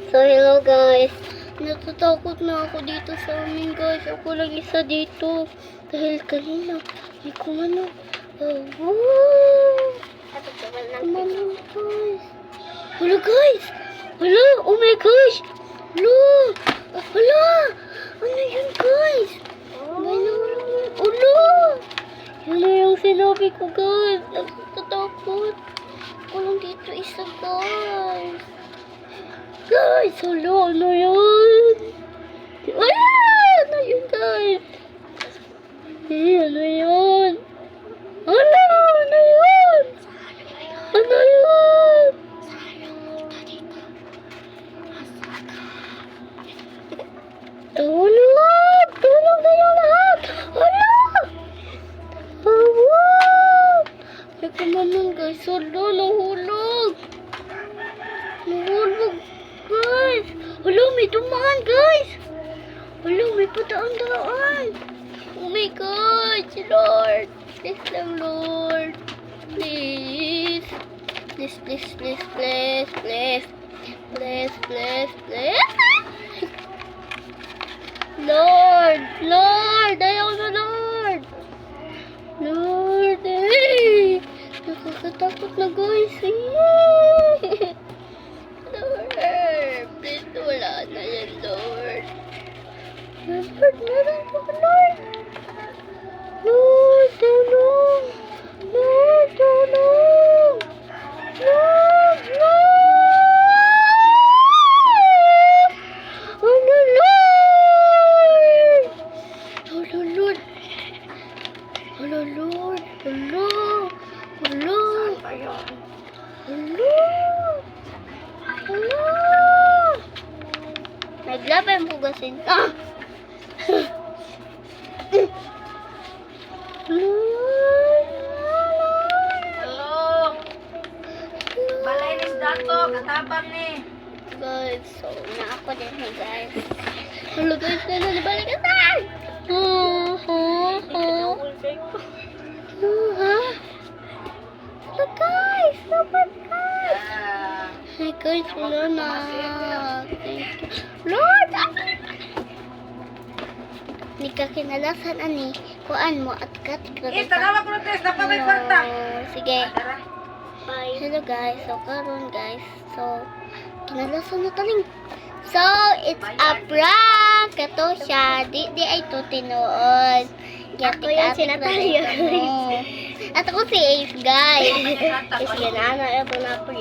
So, hello guys. Natatakot na ako dito sa amin guys. Ako lang isa dito. Dahil kanina, may kumano. Kumano guys. Hello guys. Hello. Oh my gosh. Hello. Hello. Ano yun guys? Hello. Yun na yung sinabi ko guys. Natatakot. Ako lang dito isa guys. Guys, hello, ano yun? Ano yun, guys? Ano yun? Ano yun? Ano yun? Tulog! Tulog na yung lahat! Ano? Tawag! May kumanon, guys. Hello, nahulog. Nahulog. Guys! Hello, may dumaan, guys! Hello, may padaan-daan! Oh my God! Lord! Please lang, Lord! Please! Please, please, please, please, please! Please, please, please! Lord! Lord! Ayaw na, Lord! Lord! Eh! Nakakatakot na, guys! Eh! Lord, please wala na yan, Lord. Lord, meron po, Lord. Lord, tulong. Lord, tulong. Lord, Lord. Ano, Lord? Hello, Lord. Hello, Lord. Hello. Hello. Hello. Hello! Naglaban po gasin. Ah! Hello! Balay ni Dato, katabang ni. Guys, so na ako din hey guys. Hello guys, nalibalik ka sa! Hello guys! Dapat guys! Hey guys, wala na. Thank you. Lord! Ni ka kinalasan ani. Kuan mo at katikra. Tagawa ko na test, dapat may kwarta. Sige. Bye. Hello guys. So karon guys. So kinalasan na taling. So it's a prank. Kato siya. Di ay to tinuod. Ako yung sinatalyo guys. At ako si Ace guys. Is ganana. Ito na po.